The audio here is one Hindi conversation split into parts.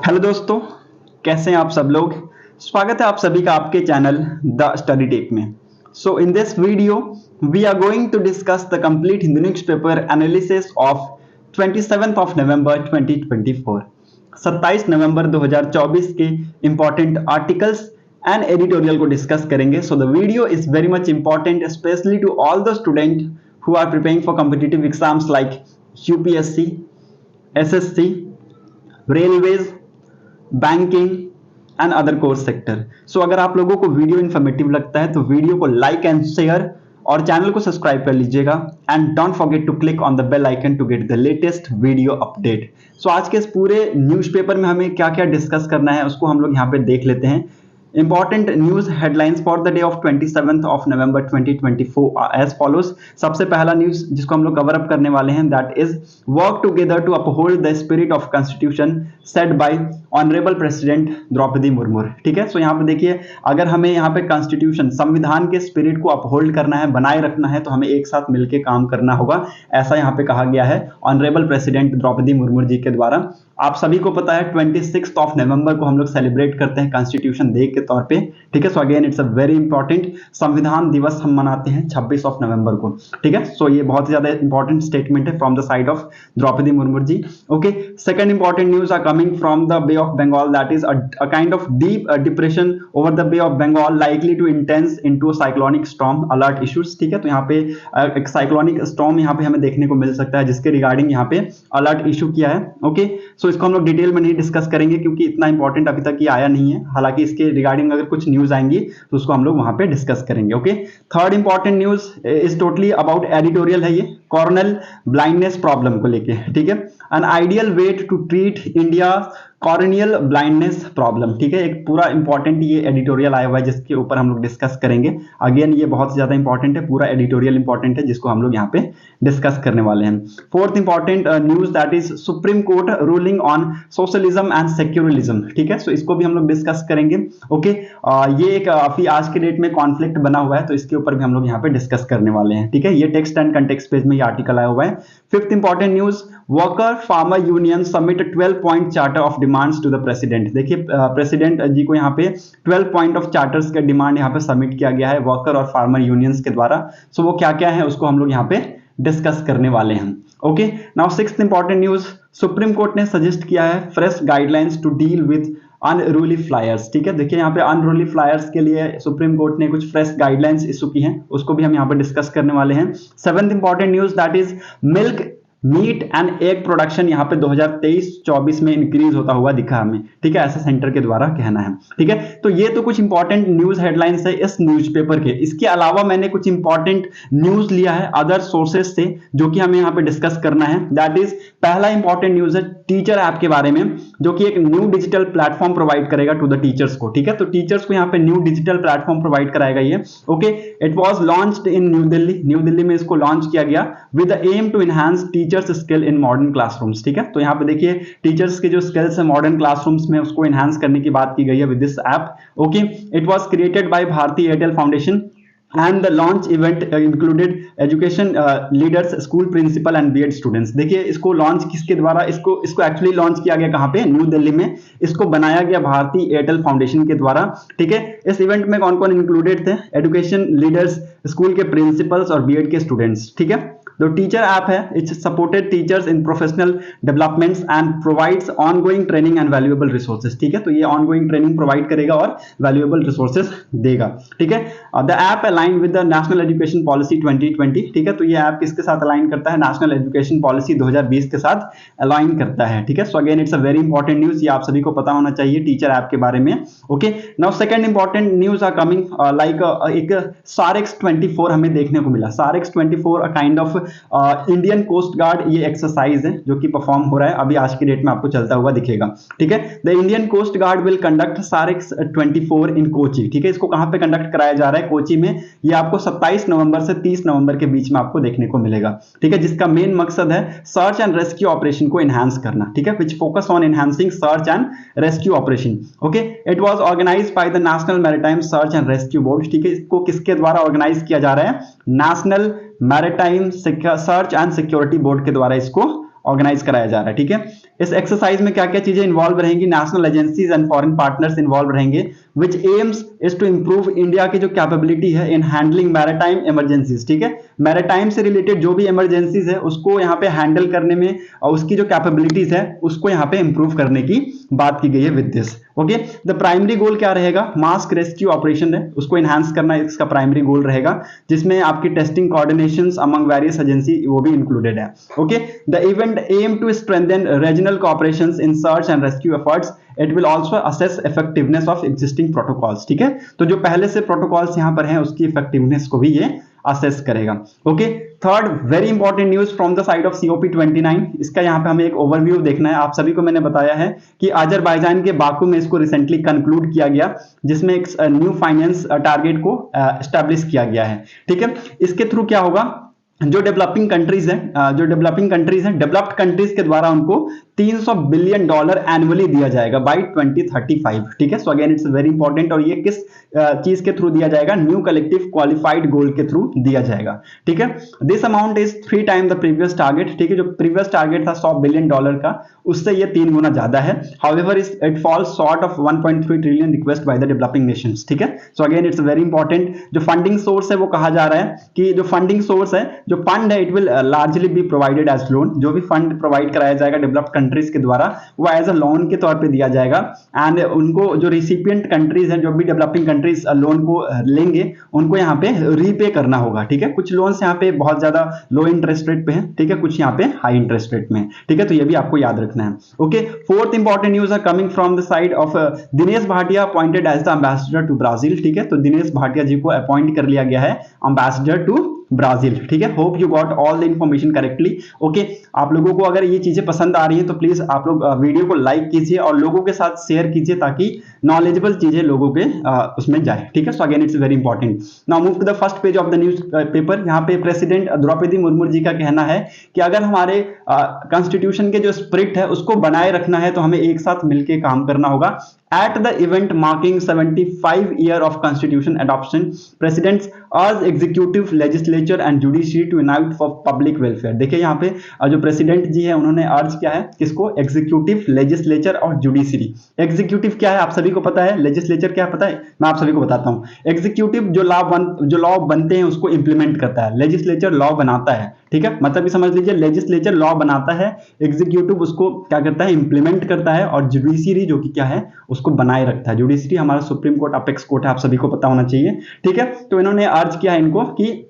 हेलो दोस्तों, कैसे हैं आप सब लोग। स्वागत है आप सभी का आपके चैनल द स्टडी टेक में। So in this video we are going to discuss the complete Hindu newspaper analysis of 27th of November 2024। 27 नवंबर 2024 के इंपॉर्टेंट आर्टिकल्स एंड एडिटोरियल को डिस्कस करेंगे। So the video is very much important specially to all the student who are preparing for competitive exams like UPSC, SSC, railways, banking and other course sector. सो अगर आप लोगों को वीडियो इन्फॉर्मेटिव लगता है तो वीडियो को लाइक एंड शेयर और चैनल को सब्सक्राइब कर लीजिएगा and don't forget to click on the bell icon to get the latest video update. So आज के इस पूरे न्यूज़पेपर में हमें क्या क्या डिस्कस करना है उसको हम लोग यहाँ पे देख लेते हैं। Important news headlines for the day of 27th of November 2024 as follows. सबसे पहला न्यूज जिसको हम लोग कवर अप करने वाले हैं that is work together to uphold the spirit of constitution said by honourable president Draupadi Murmu. ठीक है, सो यहाँ पे देखिए, अगर हमें यहाँ पे कॉन्स्टिट्यूशन संविधान के स्पिरिट को अपहोल्ड करना है, बनाए रखना है, तो हमें एक साथ मिलकर काम करना होगा, ऐसा यहाँ पे कहा गया है ऑनरेबल प्रेसिडेंट द्रौपदी मुर्मू जी के द्वारा। आप सभी को पता है 26 ऑफ नवंबर को हम लोग सेलिब्रेट करते हैं कॉन्स्टिट्यूशन डे के तौर पे। ठीक है, so again it's a very important संविधान दिवस हम मनाते हैं 26 ऑफ नवंबर को। ठीक है, सो ये बहुत ज्यादा इंपॉर्टेंट स्टेटमेंट है from the side of Draupadi Murmu ji. Okay, second important news are coming from the Bay of Bengal that is a kind of deep depression over the Bay of Bengal likely to intense into cyclonic storm alert issues. ठीक है, तो यहाँ पे एक साइक्लोनिक स्टॉर्म यहाँ पे हमें देखने को मिल सकता है जिसके रिगार्डिंग यहाँ पे अलर्ट इशू किया है। ओके, सो इसको हम लोग डिटेल में नहीं डिस्कस करेंगे क्योंकि इतना इंपॉर्टेंट अभी तक ये आया नहीं है, हालांकि इसके रिगार्डिंग अगर कुछ न्यूज आएंगी तो उसको हम लोग वहां पे डिस्कस करेंगे। Okay, third important news is totally about editorial है, ये कॉर्नियल ब्लाइंडनेस प्रॉब्लम को लेके। ठीक है, an ideal way to treat India corneal blindness problem. ठीक है, एक पूरा इंपॉर्टेंट ये एडिटोरियल आया हुआ है जिसके ऊपर हम लोग डिस्कस करेंगे। अगेन ये बहुत ज्यादा इंपॉर्टेंट है, पूरा एडिटोरियल इंपॉर्टेंट है जिसको हम लोग यहाँ पे डिस्कस करने वाले हैं। Fourth important news that is supreme court ruling on socialism and secularism. ठीक है, सो इसको भी हम लोग डिस्कस करेंगे। ओके, ये एक काफी आज के डेट में कॉन्फ्लिक्ट बना हुआ है तो इसके ऊपर भी हम लोग यहाँ पे डिस्कस करने वाले हैं। ठीक है, ये टेक्स्ट एंड कंटेक्स्ट पेज में ये आर्टिकल आया हुआ है। Fifth important news, worker farmer union submit 12 point charter of demands to the president. देखिए, प्रेसिडेंट जी को यहाँ पे 12 पॉइंट ऑफ चार्टर्स का डिमांड यहाँ पे सबमिट किया गया है वर्कर और फार्मर यूनियंस के द्वारा। सो वो क्या क्या है उसको हम लोग यहाँ पे डिस्कस करने वाले हैं। Okay, now sixth important news, Supreme Court ने सजेस्ट किया है fresh guidelines to deal with unruly flyers. ठीक है, देखिए यहाँ पे अनरूली फ्लायर्स के लिए सुप्रीम कोर्ट ने कुछ फ्रेश गाइडलाइंस इशू की हैं, उसको भी हम यहाँ पे डिस्कस करने वाले हैं। Seventh important news that is milk meat and egg production यहाँ पे 2023-24 में इंक्रीज होता हुआ दिखा हमें। ठीक है, ऐसा सेंटर के द्वारा कहना है। ठीक है, तो ये तो कुछ इंपॉर्टेंट न्यूज हेडलाइंस है इस न्यूज़पेपर के। इसके अलावा मैंने कुछ इंपॉर्टेंट न्यूज लिया है अदर सोर्सेज से जो कि हमें यहाँ पे डिस्कस करना है। दैट इज पहला इंपॉर्टेंट न्यूज है टीचर ऐप के बारे में, जो कि एक न्यू डिजिटल प्लेटफॉर्म प्रोवाइड करेगा टू द टीचर्स को। ठीक है, तो टीचर्स को यहाँ पे न्यू डिजिटल प्लेटफॉर्म प्रोवाइड कराएगा ये। Okay, it was launched in New Delhi. New Delhi में इसको लॉन्च किया गया with the aim to enhance teachers skill in modern classrooms. ठीक है, तो यहाँ पे देखिए टीचर्स के जो स्किल्स है मॉडर्न क्लासरूम्स में उसको एनहांस करने की बात की गई है with this app. Okay, it was created by Bharti Airtel foundation and the launch event included education leaders, school principal and B.Ed students। देखिए, इसको लॉन्च किसके द्वारा, इसको एक्चुअली लॉन्च किया गया कहाँ पे, न्यू दिल्ली में। इसको बनाया गया भारती एयरटेल फाउंडेशन के द्वारा। ठीक है, इस इवेंट में कौन कौन इंक्लूडेड थे, एजुकेशन लीडर्स, स्कूल के प्रिंसिपल्स और B.Ed के स्टूडेंट्स। ठीक है, जो टीचर ऐप है it's supported teachers in professional developments and provides ongoing training and valuable resources. ठीक है, तो ये ऑनगोइंग ट्रेनिंग प्रोवाइड करेगा और वैल्यूएबल रिसोर्सेज देगा। ठीक है, the app align with the national education policy 2020। ठीक है, तो ये ऐप किसके साथ अलाइन करता है, नेशनल एजुकेशन पॉलिसी 2020 के साथ अलाइन करता है। ठीक है, so again it's a very important news, ये आप सभी को पता होना चाहिए टीचर ऐप के बारे में। Okay, now second important news are coming like एक सारेक्स 24 हमें देखने को मिला। SAREX 24 a kind of Indian coast Guard ये एक्सरसाइज है जो कि परफॉर्म हो रहा है अभी आज की डेट में, आपको चलता हुआ दिखेगा। ठीक है, the Indian coast guard will conduct SAREX 24 in Kochi. ठीक है, इसको कहां पे कंडक्ट कराया जा रहा है, कोची में। ये आपको 27 नवंबर से 30 नवंबर के बीच में आपको देखने को मिलेगा। ठीक है, जिसका मेन मकसद है सर्च एंड रेस्क्यू ऑपरेशन को एनहांस करना। ठीक है, which focus on enhancing search and rescue operation. Okay, it was organised by the National Maritime Search and Rescue Board. ठीक है, इसको किसके द्वारा ऑर्गेनाइज किया जा रहा है, national Maritime Search and security board के द्वारा इसको ऑर्गेनाइज कराया जा रहा है। ठीक है, इस एक्सरसाइज में क्या क्या चीजें इन्वॉल्व रहेंगी, national agencies and foreign partners involve रहेंगे, which aims is to improve India की जो कैपेबिलिटी है इन हैंडलिंग मैरिटाइम इमरजेंसीज। ठीक है, मैरिटाइम से रिलेटेड जो भी इमरजेंसीज है उसको यहाँ पे हैंडल करने में और उसकी जो कैपेबिलिटीज है उसको यहाँ पे इंप्रूव करने की बात की गई है with this. Okay, the primary goal क्या रहेगा, मास्क रेस्क्यू ऑपरेशन है उसको एनहांस करना इसका प्राइमरी गोल रहेगा, जिसमें आपकी testing coordinations among various agency वो भी इंक्लूडेड है। Okay, the event aim to strengthen regional cooperations in search and rescue efforts, it will also assess effectiveness of existing protocols. ठीक है, तो जो पहले से प्रोटोकॉल्स यहां पर हैं उसकी इफेक्टिवनेस को भी ये असेस करेगा। Okay, third very important news from the side of COP29, इसका यहाँ पे हमें एक ओवरव्यू देखना है। आप सभी को मैंने बताया है कि अजरबैजान के बाकू में इसको रिसेंटली कंक्लूड किया गया, जिसमें एक न्यू फाइनेंस टारगेट को एस्टैब्लिश किया गया है। ठीक है, इसके थ्रू क्या होगा, जो डेवलपिंग कंट्रीज हैं डेवलप्ड कंट्रीज के द्वारा उनको $300 बिलियन एनुअली दिया जाएगा बाय 2035। ठीक है, so again it's very important, और ये किस चीज के थ्रू दिया जाएगा, न्यू कलेक्टिव क्वालिफाइड गोल के थ्रू दिया जाएगा। ठीक है, this amount is 3 time the previous target. ठीक है, जो प्रीवियस टारगेट था $100 बिलियन का, उससे ये 3 गुना ज्यादा है। However it falls short of 1.3 trillion request by the developing Nations. ठीक है, so again it's very important, जो फंडिंग सोर्स है वो कहा जा रहा है कि जो फंडिंग सोर्स है, जो फंड है, it will largely be provided as loan. जो भी फंड प्रोवाइड कराया जाएगा डेवलप्ड कंट्रीज के द्वारा वो एज अ लोन के तौर पे दिया जाएगा, एंड उनको जो रिसिपिएंट कंट्रीज हैं, जो भी डेवलपिंग कंट्रीज लोन को लेंगे, उनको यहाँ पे रीपे करना होगा। ठीक है, कुछ लोन्स यहाँ पे बहुत ज्यादा लो इंटरेस्ट रेट पे हैं, ठीक है, कुछ यहाँ पे हाई इंटरेस्ट रेट में है। ठीक है, तो ये भी आपको याद रखना है। ओके, फोर्थ इंपॉर्टेंट न्यूज है coming from the side of Dinesh Bhatia appointed as the ambassador to Brazil. ठीक है, तो दिनेश भाटिया जी को अपॉइंट कर लिया गया है एम्बेसडर टू ब्राजील। ठीक है, hope you got all the information correctly. Okay, आप लोगों को अगर ये चीजें पसंद आ रही हैं तो प्लीज आप लोग वीडियो को लाइक कीजिए और लोगों के साथ शेयर कीजिए ताकि नॉलेजेबल चीजें लोगों के उसमें जाए। ठीक है, so again it's very important. Now move to the first page of the newspaper. यहाँ पे प्रेसिडेंट द्रौपदी मुर्मू जी का कहना है कि अगर हमारे कॉन्स्टिट्यूशन के जो स्पिरिट है उसको बनाए रखना है तो हमें एक साथ मिलकर काम करना होगा। At the event marking 75 year of constitution adoption, presidents urge executive, legislature and judiciary to unite for public welfare। देखिए यहाँ पे जो प्रेसिडेंट जी है उन्होंने अर्ज किया है किसको, एग्जीक्यूटिव, लेजिस्लेचर और जुडिशरी। एग्जीक्यूटिव क्या है आप सभी को पता है, लेजिस्लेचर क्या है पता है, मैं आप सभी को बताता हूँ। एग्जीक्यूटिव जो लॉ बनते हैं उसको इंप्लीमेंट करता है, लेजिस्लेचर लॉ बनाता है। ठीक है, मतलब समझ लीजिए लेजिस्लेचर लॉ बनाता है, एग्जीक्यूटिव उसको क्या करता है, इंप्लीमेंट करता है, और जुडिशरी जो कि क्या है उसको बनाए रखता है। जुडिशरी हमारा सुप्रीम कोर्ट, अपेक्स कोर्ट है, आप सभी को पता होना चाहिए। ठीक है, तो इन्होंने अर्ज किया इनको कि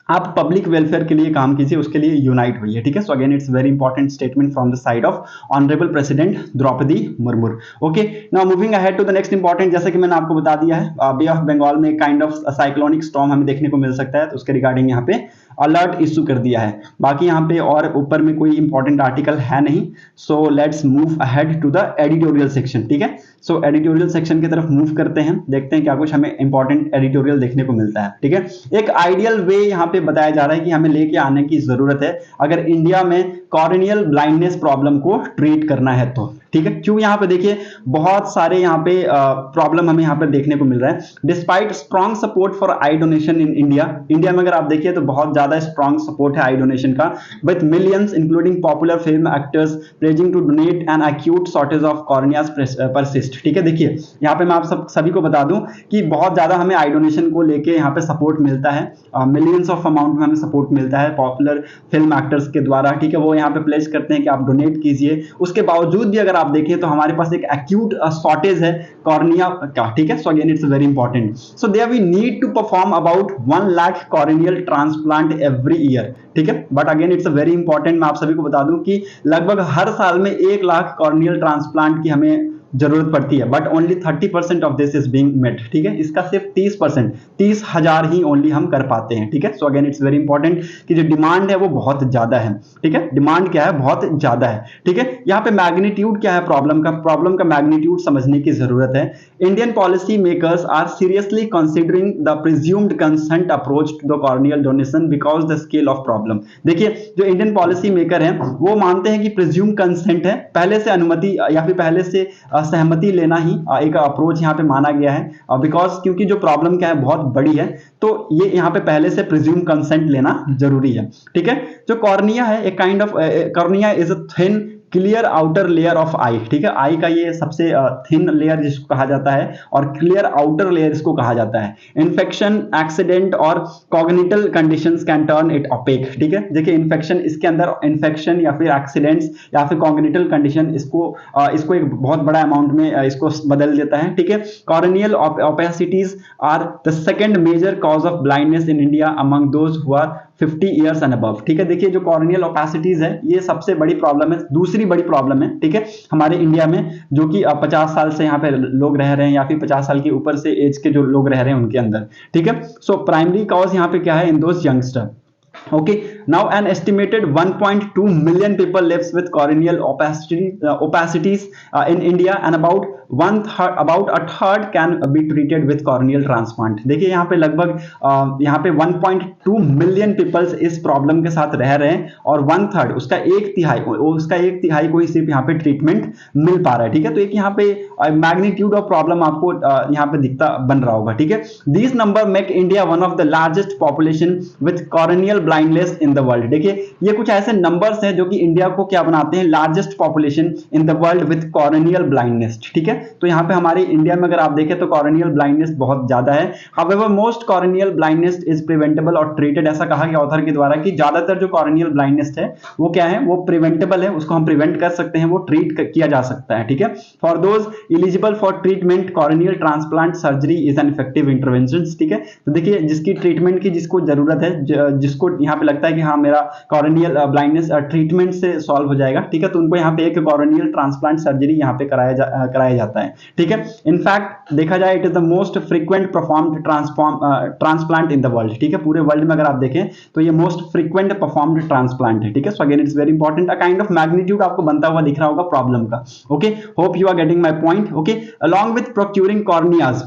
आप पब्लिक वेलफेयर के लिए काम कीजिए, उसके लिए यूनाइट होइए। ठीक है, so again it's very important statement from the side of honourable president Draupadi Murmu. Okay, now moving ahead to the next important, जैसे कि मैंने आपको बता दिया है बे ऑफ बंगाल में काइंड ऑफ साइक्लोनिक स्टॉर्म हमें देखने को मिल सकता है, तो उसके रिगार्डिंग यहाँ पे अलर्ट इशू कर दिया है। बाकी यहाँ पे और ऊपर में कोई इंपॉर्टेंट आर्टिकल है नहीं। So let's move ahead to the editorial section. ठीक है, सो एडिटोरियल सेक्शन की तरफ मूव करते हैं, देखते हैं क्या कुछ हमें इंपॉर्टेंट एडिटोरियल देखने को मिलता है। ठीक है, एक आइडियल वे यहाँ पे बताया जा रहा है कि हमें लेके आने की जरूरत है अगर इंडिया में कॉर्नियल ब्लाइंडनेस प्रॉब्लम को ट्रीट करना है तो। ठीक है, क्यों, यहाँ पे देखिए बहुत सारे यहाँ पे प्रॉब्लम हमें यहाँ पे देखने को मिल रहा है। Despite strong support for I donation in India, India में अगर आप देखिए तो बहुत ज्यादा स्ट्रॉन्ग सपोर्ट है आई डोनेशन का, with millions including popular film actors pledging to donate an acute shortage of corneas persist. ठीक है, देखिए यहाँ पे मैं आप सभी को बता दूं कि बहुत ज्यादा हमें आई डोनेशन को लेके यहाँ पे सपोर्ट मिलता है, मिलियंस ऑफ अमाउंट में हमें सपोर्ट मिलता है पॉपुलर फिल्म एक्टर्स के द्वारा। ठीक है, वो यहाँ पे प्लेज करते हैं कि आप डोनेट कीजिए, उसके बावजूद भी अगर आप देखें तो हमारे पास एक एक्यूट शॉर्टेज है कॉर्निया का। ठीक है, so again it's very important. So there we need to perform about 1 lakh corneal transplant every year. ठीक है, but again it's very important, मैं आप सभी को बता दूं कि लगभग हर साल में 1 लाख कॉर्नियल ट्रांसप्लांट की हमें जरूरत पड़ती है, but only 30% of this is being met. ठीक है, इसका सिर्फ 30%, 30,000 ही ओनली हम कर पाते हैं। ठीक है, so again it's very important कि जो डिमांड है वो बहुत ज्यादा है। ठीक है, डिमांड क्या है, बहुत ज्यादा है। ठीक है, यहाँ पे मैग्नीट्यूड क्या है प्रॉब्लम का मैग्नीट्यूड समझने की जरूरत है। Indian policy makers are seriously considering the presumed consent approach to the corneal donation because the scale of problem. देखिए जो इंडियन पॉलिसी मेकर हैं वो मानते हैं कि प्रिज्यूम कंसेंट है, पहले से अनुमति या फिर पहले से सहमति लेना ही एक अप्रोच यहाँ पे माना गया है, बिकॉज क्योंकि जो प्रॉब्लम क्या है बहुत बड़ी है, तो ये यहाँ पे पहले से प्रिज्यूम कंसेंट लेना जरूरी है। ठीक है, जो कॉर्निया है एक kind of, cornea is a thin clear outer layer of eye. ठीक है, आई का ये सबसे थिन लेयर जिसको कहा जाता है, और क्लियर आउटर लेयर इसको कहा जाता है। इन्फेक्शन, एक्सीडेंट और congenital conditions can turn it opaque. ठीक है, देखिए इन्फेक्शन, इसके अंदर इन्फेक्शन या फिर एक्सीडेंट्स या फिर कॉग्निटल कंडीशन इसको एक बहुत बड़ा अमाउंट में इसको बदल देता है। ठीक है, corneal opacities are the second major cause of blindness in India among those who are 50 years and above. ठीक है, देखिए जो कॉर्नियल ओपेसिटीज है ये सबसे बड़ी प्रॉब्लम है, दूसरी बड़ी प्रॉब्लम है। ठीक है, हमारे इंडिया में जो कि 50 साल से यहाँ पे लोग रह रहे हैं, या फिर 50 साल के ऊपर से एज के जो लोग रह रहे हैं उनके अंदर। ठीक है, सो प्राइमरी कॉज यहाँ पे क्या है, in those youngster. Okay, now an estimated 1.2 million people lives with corneal opacities in India, and about a third can be treated with corneal transplant। देखिए यहाँ पे लगभग यहाँ पे 1.2 मिलियन पीपल्स इस प्रॉब्लम के साथ रह रहे हैं, और 1/3 उसका एक तिहाई को ही सिर्फ यहाँ पे ट्रीटमेंट मिल पा रहा है। ठीक है, तो एक यहाँ पे मैग्नीट्यूड ऑफ प्रॉब्लम आपको यहाँ पे दिखता बन रहा होगा। ठीक है, this number make India one of the largest population with corneal blindness in the world. देखिए ये कुछ ऐसे नंबर्स हैं जो कि इंडिया को क्या बनाते हैं, largest population in the world with corneal blindness. ठीक है, तो यहाँ पे हमारे इंडिया में अगर आप देखें तो कॉर्नियल ब्लाइंडनेस बहुत ज्यादा है। However most corneal blindness is preventable और ट्रीटेड। ऐसा कहा गया ऑथर के द्वारा कि ज्यादातर जो कॉर्नियल ब्लाइंडनेस है वो क्या है, वो प्रिवेंटेबल है, उसको हम प्रिवेंट कर सकते हैं, वो ट्रीट किया जा सकता है। ठीक है, for those eligible for treatment corneal transplant surgery is an effective intervention. ठीक है, तो देखिए जिसकी ट्रीटमेंट की जिसको जरूरत है, जिसको यहाँ पे लगता है कि हाँ मेरा कॉर्नियल ब्लाइंडनेस ट्रीटमेंट से सॉल्व हो जाएगा, ठीक है, तो उनको यहाँ पे एक कॉर्नियल ट्रांसप्लांट सर्जरी यहाँ पे कराया जाता है। ठीक है, इनफैक्ट देखा जाए it is the most frequent performed transplant in the world. ठीक है, पूरे वर्ल्ड में अगर आप देखें तो ये मोस्ट फ्रीक्वेंट परफॉर्म्ड ट्रांसप्लांट है। ठीक है, so again it's very important, a kind of magnitude आपको बनता हुआ दिख रहा होगा प्रॉब्लम का। Okay, hope you are getting my point. Okay, along with procuring corneas,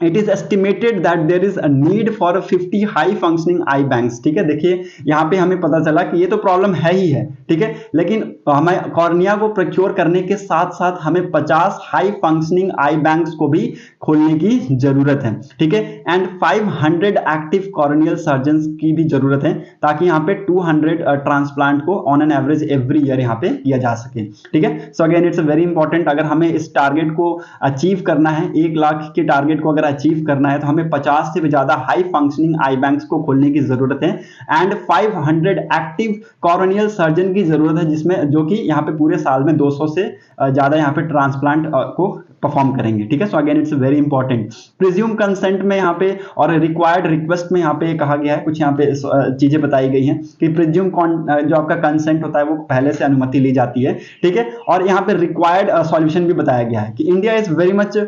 it is estimated that there is a need for 50 high functioning eye banks। ठीक है, देखिए यहाँ पे हमें पता चला कि ये तो प्रॉब्लम है ही है। ठीक है, लेकिन हमें कॉर्निया को प्रोक्योर करने के साथ साथ हमें 50 हाई फंक्शनिंग आई बैंक्स को भी खोलने की जरूरत है। ठीक है, एंड 500 एक्टिव कॉर्नियल सर्जन की भी जरूरत है, ताकि यहाँ पे 200 ट्रांसप्लांट को on an average every year यहाँ पे किया जा सके। ठीक है, so again it's very important, अगर हमें इस टारगेट को अचीव करना है, 1 लाख के टारगेट को अगर अचीव करना है, तो हमें 50 से भी ज्यादा हाई फंक्शनिंग आई बैंक्स को खोलने की जरूरत है, एंड 500 एक्टिव कॉर्नियल सर्जन की जरूरत है, जिसमें जो कि यहाँ पे पूरे साल में 200 से ज्यादा यहाँ पे ट्रांसप्लांट को परफॉर्म करेंगे। ठीक है, so again it's very important. Presume consent में यहाँ पे और रिक्वायर्ड रिक्वेस्ट में यहाँ पे कहा गया है, कुछ यहाँ पे चीजें बताई गई हैं कि प्रिज्यूम जो आपका कंसेंट होता है वो पहले से अनुमति ली जाती है। ठीक है, और यहाँ पे रिक्वायर्ड सॉल्यूशन भी बताया गया है कि India is very much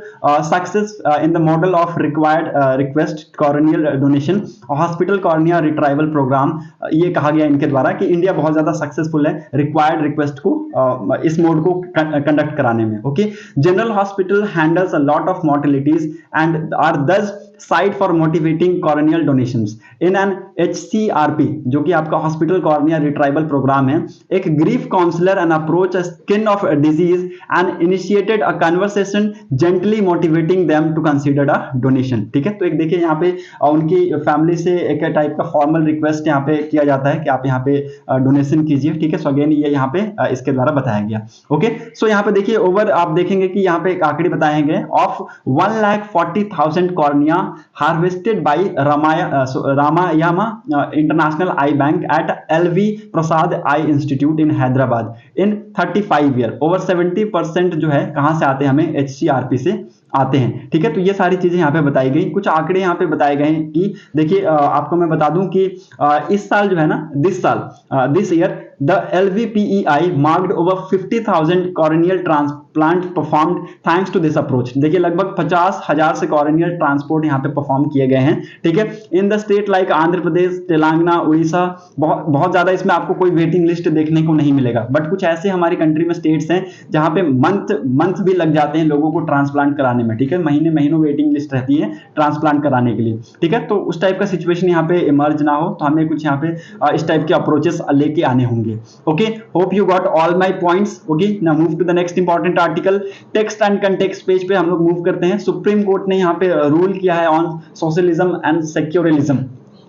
success in the model of required request corneal donation hospital cornea retrieval programme. ये कहा गया इनके द्वारा कि इंडिया बहुत ज्यादा सक्सेसफुल है रिक्वायर्ड रिक्वेस्ट को इस मोड को कंडक्ट कराने में। Okay, general hospital handles a lot of mortalities and are this site for motivating corneal donations in an HCRP, जो कि आपका हॉस्पिटल कॉर्निया रिट्राइवल प्रोग्राम है। एक grief counsellor and approach a skin of disease and initiated a conversation gently motivating them to consider a donation. ठीक है, तो एक देखिए यहाँ पे उनकी फैमिली से एक टाइप का फॉर्मल रिक्वेस्ट यहाँ पे किया जाता है कि आप यहाँ पे डोनेशन कीजिए। ठीक है, सो अगेन ये यहाँ पे इसके द्वारा बताया गया। ओके, सो यहाँ पे देखिए ओवर आप देखेंगे कि यहाँ पे एक आंकड़े बताए गए of 1,40,000 cornea harvested by Ramayama International Eye Bank at LV Prasad Eye Institute in Hyderabad in 35 year। over 70% जो है कहां से आते हैं, हमें HCRP से आते हैं। ठीक है, तो ये सारी चीजें यहाँ पे बताई गई, कुछ आंकड़े यहाँ पे बताए गए हैं कि देखिए आपको मैं बता दूं कि इस साल जो है ना, this year the LVPEI marked over 50,000 corneal transplant performed thanks to this approach. देखिए लगभग 50,000 से कॉर्नियल ट्रांसपोर्ट यहाँ पे परफॉर्म किए गए हैं। ठीक है, in the state like Andhra Pradesh, Telangana, Orissa, बहुत ज्यादा इसमें आपको कोई वेटिंग लिस्ट देखने को नहीं मिलेगा, बट कुछ ऐसे हमारी कंट्री में स्टेट्स हैं जहां पे मंथ भी लग जाते हैं लोगों को ट्रांसप्लांट कराने में। ठीक है, महीनों वेटिंग लिस्ट रहती है ट्रांसप्लांट कराने के लिए। ठीक है, तो उस टाइप का सिचुएशन यहाँ पे इमर्ज ना हो, तो हमें कुछ यहाँ पे इस टाइप के अप्रोचेस लेके आने होंगे। लिए। Okay, hope you got all my points. Okay, now move to the next important article. Text and context page पे हम लोग मूव करते हैं। सुप्रीम कोर्ट ने यहाँ पे रूल किया है ऑन सोशलिज्म एंड सेक्युलरिज्म।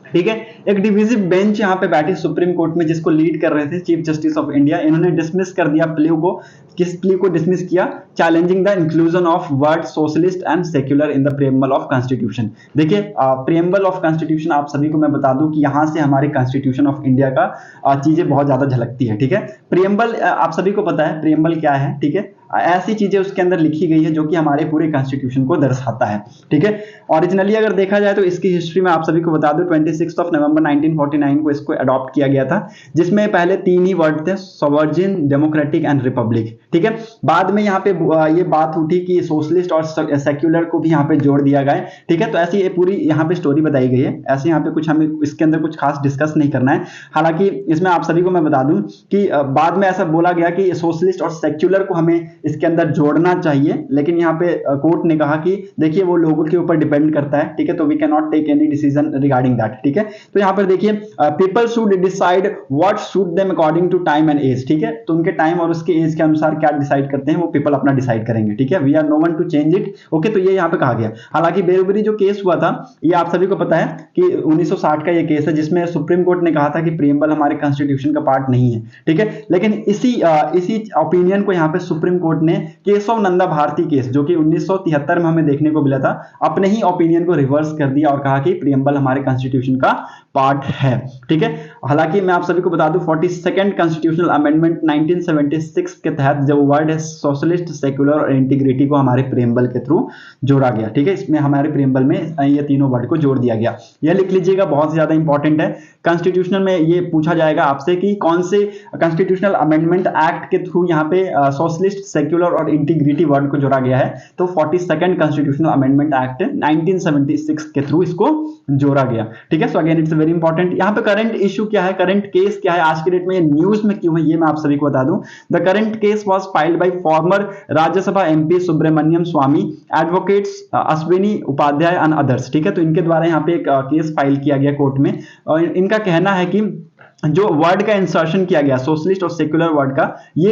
ठीक है, एक डिविजिव बेंच यहाँ पे बैठी सुप्रीम कोर्ट में, जिसको लीड कर रहे थे चीफ जस्टिस ऑफ इंडिया। इन्होंने डिसमिस कर दिया प्ले को। किस प्ले को डिसमिस किया? Challenging the inclusion of word socialist and secular in the preamble of constitution. देखिए, प्रीएम्बल ऑफ कॉन्स्टिट्यूशन आप सभी को मैं बता दूं कि यहां से हमारे कॉन्स्टिट्यूशन ऑफ इंडिया का चीजें बहुत ज्यादा झलकती है। ठीक है, प्रीएम्बल आप सभी को पता है प्रीएम्बल क्या है। ठीक है, ऐसी चीजें उसके अंदर लिखी गई है जो कि हमारे पूरे कॉन्स्टिट्यूशन को दर्शाता है। ठीक है, ओरिजिनली अगर देखा जाए तो इसकी हिस्ट्री में आप सभी को बता दूं 26 नवंबर 1949 को इसको अडॉप्ट किया गया था, जिसमें पहले 3 ही वर्ड थे, सॉवरेन, डेमोक्रेटिक एंड रिपब्लिक। ठीक है, बाद में यहाँ पे ये बात उठी कि सोशलिस्ट और सेक्युलर को भी यहाँ पे जोड़ दिया गया है। ठीक है, तो ऐसी ये पूरी यहाँ पे स्टोरी बताई गई है। ऐसे यहाँ पे कुछ हमें इसके अंदर कुछ खास डिस्कस नहीं करना है। हालांकि इसमें आप सभी को मैं बता दूं कि बाद में ऐसा बोला गया कि सोशलिस्ट और सेक्युलर को हमें इसके अंदर जोड़ना चाहिए, लेकिन यहाँ पे कोर्ट ने कहा कि देखिए वो लोगों के ऊपर डिपेंड करता है। ठीक है, तो we can not take any decision regarding that. ठीक है, तो यहाँ पर देखिए people should decide what suit them according to time and age. ठीक है, तो उनके टाइम और उसके एज के अनुसार क्या डिसाइड करते हैं वो पीपल अपना डिसाइड करेंगे। ठीक है, we are no one to change it. Okay, तो ये यहाँ पे कहा गया। हालांकि बेरुबरी जो केस हुआ था, ये आप सभी को पता है कि 1960 का ये केस है, जिसमें सुप्रीम कोर्ट ने कहा था कि प्रीएम्बल हमारे कॉन्स्टिट्यूशन का पार्ट नहीं है। ठीक है, लेकिन इसी ओपिनियन को यहाँ पे सुप्रीम कोर्ट ने केशव नंदा भारती केस, जो कि 1973 में हमें देखने को मिला था, अपने ही ओपिनियन को रिवर्स कर दिया और कहा कि प्रीएम्बल हमारे कॉन्स्टिट्यूशन का पार्ट है। ठीक है, हालांकि मैं आप सभी को बता दूं 42nd कॉन्स्टिट्यूशनल अमेंडमेंट 1976 के तहत जो वर्ड है सोशलिस्ट, सेक्युलर और इंटीग्रिटी को हमारे प्रीएम्बल के थ्रू जोड़ा गया। ठीक है, इसमें हमारे प्रीएम्बल में ये तीनों वर्ड को जोड़ दिया गया। यह लिख लीजिएगा, बहुत ज्यादा इंपॉर्टेंट है। कॉन्स्टिट्यूशनल में ये पूछा जाएगा आपसे कि कौन से कॉन्स्टिट्यूशनल अमेंडमेंट एक्ट के थ्रू यहाँ पे सोशलिस्ट, सेक्युलर और इंटीग्रिटी वर्ड को जोड़ा गया है। तो 42nd कॉन्स्टिट्यूशनल अमेंडमेंट एक्ट 1976 के थ्रू इसको जोड़ा गया। ठीक है, so again it's very important. यहाँ पे करंट इशू क्या है, करंट केस क्या है, आज के डेट में ये न्यूज में क्यों है, ये मैं आप सभी को बता दूं। The current case was filed by former Rajya Sabha MP Subramanian Swamy, advocates Ashwini Upadhyay and others. ठीक है, तो इनके द्वारा यहाँ पे एक केस फाइल किया गया कोर्ट में, और इनका कहना है कि जो वर्ड का इंसर्शन किया गया सोशलिस्ट और सेक्युलर वर्ड का, ये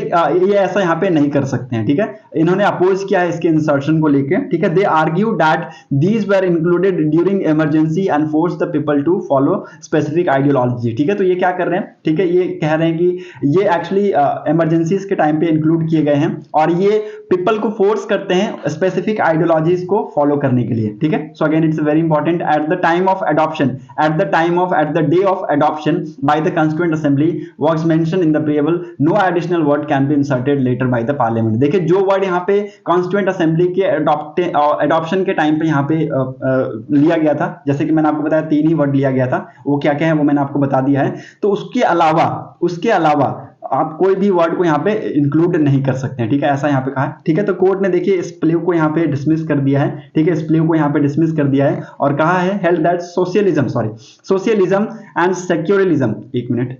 ऐसा यहाँ पे नहीं कर सकते हैं। ठीक है, इन्होंने अपोज किया है इसके इंसर्शन को लेके। ठीक है, they argue that these were included during Emergency and force the people to follow specific ideology. ठीक है, तो ये क्या कर रहे हैं, ठीक है, ये कह रहे हैं कि ये एक्चुअली इमरजेंसीज के टाइम पे इंक्लूड किए गए हैं और ये पीपल को फोर्स करते हैं स्पेसिफिक आइडियोलॉजीज को फॉलो करने के लिए। ठीक है, so again it's very important. At the time of adoption, at the day of adoption by the Constituent Assembly was mentioned in the preamble, no additional word can be inserted later by the Parliament। देखिए, जो वर्ड यहाँ पे Constituent Assembly के adoption के टाइम पे यहाँ पे लिया गया था, जैसे कि मैंने आपको बताया 3 ही वर्ड लिया गया था, वो क्या क्या है वो मैंने आपको बता दिया है। तो उसके अलावा आप कोई भी वर्ड को यहाँ पे इंक्लूड नहीं कर सकते हैं। ठीक है, ऐसा यहाँ पे कहा है। ठीक है, तो कोर्ट ने देखिए इस प्ले को यहाँ पे डिसमिस कर दिया है। ठीक है, इस प्ले को यहाँ पे डिसमिस कर दिया है और कहा है held that socialism and secularism, एक मिनट,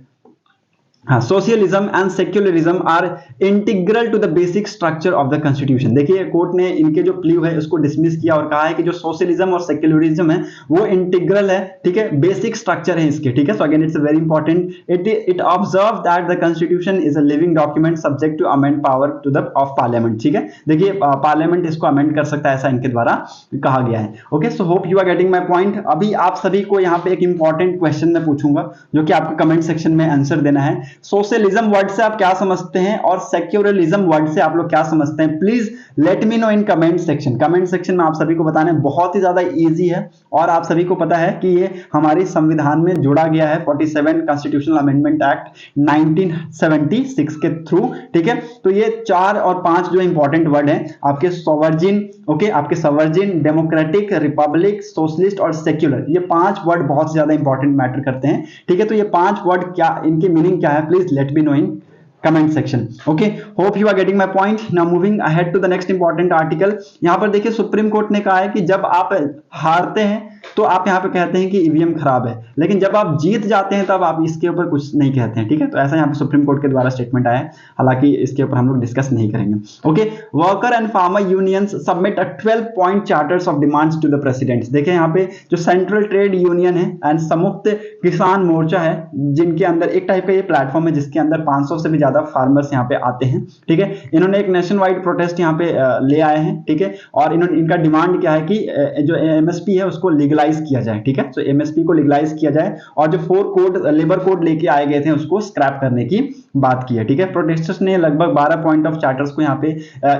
हाँ, socialism and secularism are integral to the basic structure of the constitution. देखिए, कोर्ट ने इनके जो प्लीव है उसको डिसमिस किया और कहा है कि जो सोशलिज्म और सेक्युलरिज्म है वो इंटीग्रल है। ठीक है, बेसिक स्ट्रक्चर है इसके। ठीक है, so again it's very important. It observe that the constitution is a living document subject to amend power to the of parliament. ठीक है, देखिए पार्लियामेंट इसको अमेंड कर सकता है, ऐसा इनके द्वारा कहा गया है। Okay, so hope you are getting my point. अभी आप सभी को यहाँ पे एक इंपॉर्टेंट क्वेश्चन मैं पूछूंगा जो कि आपको कमेंट सेक्शन में आंसर देना है। सोशलिज्म वर्ड से आप क्या समझते हैं और सेक्युलरिज्म वर्ड से आप लोग क्या समझते हैं, please let me know in comment section. Comment section में आप सभी को बताना है, बहुत ही ज्यादा इजी है और आप सभी को पता है कि ये हमारे संविधान में जोड़ा गया है 47 कॉन्स्टिट्यूशनल अमेंडमेंट एक्ट 1976 के थ्रू। ठीक है, तो ये 4 और 5 जो इंपॉर्टेंट वर्ड हैं आपके सॉवरेन, ओके, आपके सॉवरेन, डेमोक्रेटिक, रिपब्लिक, सोशलिस्ट और सेक्युलर, ये 5 वर्ड बहुत ज्यादा इंपॉर्टेंट मैटर करते हैं। ठीक है, तो ये 5 वर्ड क्या, इनके मीनिंग क्या है, please let me know in comment section. Okay, hope you are getting my point. Now moving ahead to the next important article. यहां पर देखिए सुप्रीम कोर्ट ने कहा है कि जब आप हारते हैं तो आप यहां पे कहते हैं कि ईवीएम खराब है, लेकिन जब आप जीत जाते हैं तब आप इसके ऊपर कुछ नहीं कहते हैं, ठीक है। तो ऐसा यहां पे सुप्रीम कोर्ट के द्वारा स्टेटमेंट आया है, हालांकि इसके ऊपर हम लोग डिस्कस नहीं करेंगे। Okay, worker and farmer unions submit a 12 point charters of demands to the president. देखिए यहाँ पे जो सेंट्रल ट्रेड यूनियन है एंड संयुक्त किसान मोर्चा है, जिनके अंदर एक टाइप का ये प्लेटफॉर्म है जिसके अंदर 500 से भी ज्यादा फार्मर्स यहाँ पे आते हैं, ठीक है। इन्होंने एक नेशन वाइड प्रोटेस्ट यहाँ पे ले आए हैं, ठीक है। और इन्होंने इनका डिमांड क्या है कि जो एमएसपी है उसको लीगलाइज किया जाए, ठीक है। तो एमएसपी को लीगलाइज किया जाए और जो 4 कोड लेबर कोड लेके आए गए थे उसको स्क्रैप करने की बात की है, ठीक है। प्रोटेस्टर्स ने लगभग 12 पॉइंट ऑफ चार्टर्स को यहाँ पे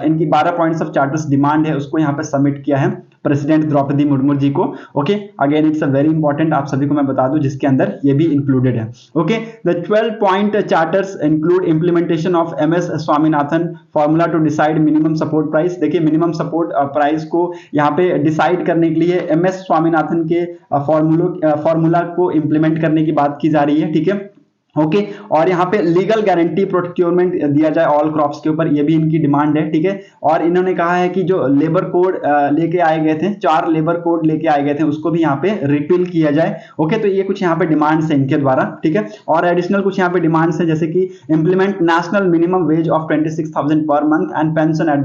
इनकी 12 पॉइंट्स ऑफ चार्टर्स डिमांड है उसको यहाँ पे सबमिट किया है प्रेसिडेंट द्रौपदी मुर्मू जी को। Okay, again it's a very important, आप सभी को मैं बता दूं जिसके अंदर ये भी इंक्लूडेड है। Okay, the 12 point charters include implementation of MS Swaminathan formula to decide minimum support price. देखिए मिनिमम सपोर्ट प्राइस को यहाँ पे डिसाइड करने के लिए एमएस स्वामीनाथन के फॉर्मूला को इंप्लीमेंट करने की बात की जा रही है, ठीक है। ओके, और यहाँ पे लीगल गारंटी प्रोक्योरमेंट दिया जाए ऑल क्रॉप्स के ऊपर, ये भी इनकी डिमांड है, ठीक है। और इन्होंने कहा है कि जो लेबर कोड लेके आए गए थे, 4 लेबर कोड लेके आए गए थे, उसको भी यहाँ पे रिपील किया जाए। ओके, तो ये कुछ यहाँ पे डिमांड्स है इनके द्वारा, ठीक है। और एडिशनल कुछ यहाँ पे डिमांड्स है जैसे कि implement national minimum wage of 26,000 per month and pension at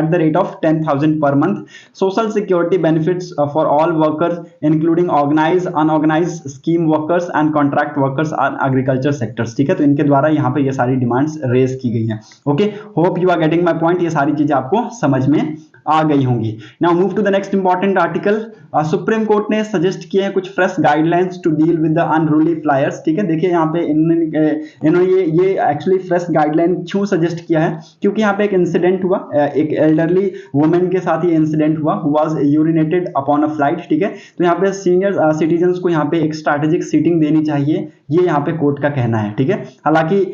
the rate of 10,000 per month, social security benefits for all workers including organise unorganise scheme workers and contract workers and agriculture sectors, ठीक है। तो इनके द्वारा यहाँ पे ये सारी डिमांड्स रेज की गई हैं। Okay, hope you are getting my point, ये सारी चीजें आपको समझ में आ गई होंगी। Now move to the next important article. Supreme Court ने सजेस्ट किए हैं कुछ fresh guidelines to deal with the unruly flyers, ठीक है। देखिए यहाँ पे इन्होंने ये एक्चुअली फ्रेश गाइडलाइन क्यों सजेस्ट किया है, क्योंकि यहाँ पे एक इंसिडेंट हुआ, एक एल्डरली वुमेन के साथ ये इंसिडेंट हुआ, who was urinated upon a flight, ठीक है। तो यहाँ पे सीनियर सिटीजन्स को यहाँ पे एक स्ट्रैटेजिक सीटिंग देनी चाहिए, ये यहाँ पे कोर्ट का कहना है, ठीक है। हालांकि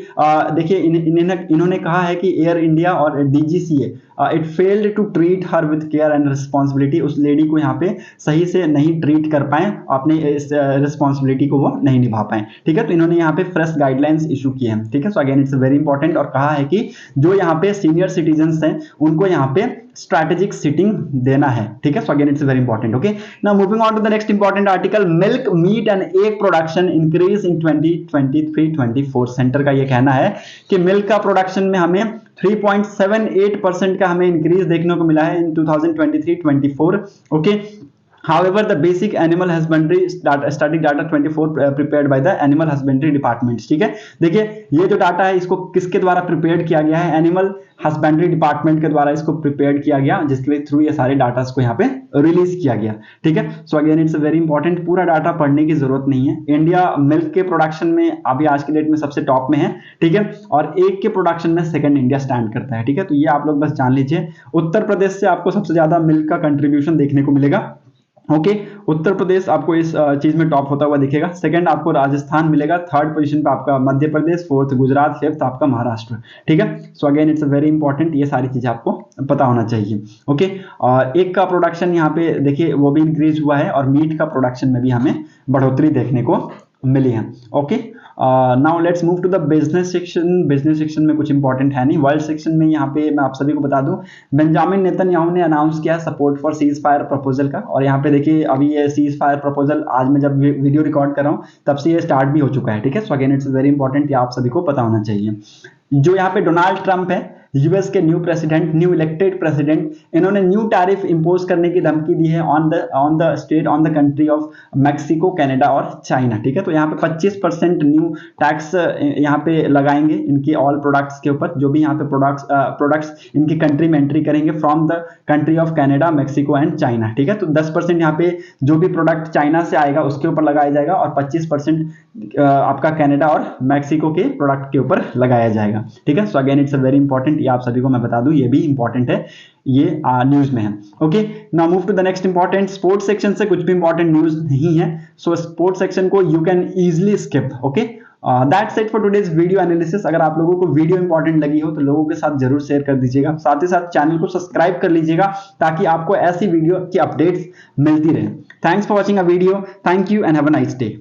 देखिए इन्होंने कहा है कि एयर इंडिया और DGCA it failed to treat her with care and responsibility, उस लेडी को यहाँ पे सही से नहीं ट्रीट कर पाए, अपने इस रिस्पॉन्सिबिलिटी को वो नहीं निभा पाए, ठीक है। तो इन्होंने यहाँ पे फ्रेश गाइडलाइंस इशू किए हैं, ठीक है। So again it's very important, और कहा है कि जो यहाँ पे सीनियर सिटीजन्स हैं उनको यहाँ पे स्ट्रैटेजिक सीटिंग देना है, ठीक है। So again it's very important. Okay, now moving on to the next important article. Milk meat and egg production increase in 2023-24। Centre का ये कहना है कि मिल्क का प्रोडक्शन में हमें 3.78% का हमें इंक्रीज देखने को मिला है इन 2023-24। Okay, However, the basic animal husbandry static data 24 prepared by the animal husbandry departments, ठीक है। देखिए ये जो डाटा है इसको किसके द्वारा प्रिपेयर किया गया है, एनिमल हस्बेंड्री डिपार्टमेंट के द्वारा इसको प्रिपेयर किया गया, जिसके थ्रू ये सारे डाटा को यहाँ पे रिलीज किया गया, ठीक है। So again it's very important, पूरा डाटा पढ़ने की जरूरत नहीं है। इंडिया मिल्क के प्रोडक्शन में अभी आज के डेट में सबसे टॉप में है, ठीक है, और एग के प्रोडक्शन में सेकंड इंडिया स्टैंड करता है, ठीक है। तो ये आप लोग बस जान लीजिए, उत्तर प्रदेश से आपको सबसे ज्यादा मिल्क का कंट्रीब्यूशन देखने को मिलेगा। ओके, उत्तर प्रदेश आपको इस चीज में टॉप होता हुआ दिखेगा, सेकंड आपको राजस्थान मिलेगा, थर्ड पोजीशन पे आपका मध्य प्रदेश, फोर्थ गुजरात, फिफ्थ आपका महाराष्ट्र, ठीक है। So again it's very important, ये सारी चीजें आपको पता होना चाहिए। ओके, और एग का प्रोडक्शन यहाँ पे देखिए वो भी इंक्रीज हुआ है, और मीट का प्रोडक्शन में भी हमें बढ़ोतरी देखने को मिली है। Okay, now let's move to the business section. Business section में कुछ इंपॉर्टेंट है नहीं। वर्ल्ड सेक्शन में यहाँ पे मैं आप सभी को बता दूं, बेंजामिन नेतन्याहू ने अनाउंस किया support for cease fire proposal का, और यहाँ पे देखिए अभी ये सीज फायर प्रपोजल आज मैं जब वीडियो रिकॉर्ड कर रहा हूँ तब से ये स्टार्ट भी हो चुका है, ठीक है। So again it's very important, ये आप सभी को पता होना चाहिए। जो यहाँ पे डोनाल्ड ट्रंप है, यूएस के new president, new elected president, इन्होंने न्यू टैरिफ इंपोज करने की धमकी दी है on the country of Mexico, Canada और चाइना, ठीक है। तो यहाँ पे 25% न्यू टैक्स यहाँ पे लगाएंगे इनके ऑल प्रोडक्ट्स के ऊपर, जो भी यहाँ पे प्रोडक्ट्स इनकी कंट्री में एंट्री करेंगे from the country of Canada, Mexico and China, ठीक है। तो 10% यहाँ पे जो भी प्रोडक्ट चाइना से आएगा उसके ऊपर लगाया जाएगा, और 25% आपका कनाडा और मैक्सिको के प्रोडक्ट के ऊपर लगाया जाएगा, ठीक है। So again it's very important, ये आप सभी को मैं बता दूं, ये भी इंपॉर्टेंट है, ये न्यूज में है। Okay, now move to the next important. Sports section से कुछ भी इंपॉर्टेंट न्यूज नहीं है, सो स्पोर्ट्स सेक्शन को you can easily skip. Okay, that's it for today's video analysis. अगर आप लोगों को वीडियो इंपॉर्टेंट लगी हो तो लोगों के साथ जरूर शेयर कर दीजिएगा, साथ ही साथ चैनल को सब्सक्राइब कर लीजिएगा ताकि आपको ऐसी वीडियो की अपडेट्स मिलती रहे। Thanks for watching a video, thank you and have a nice day.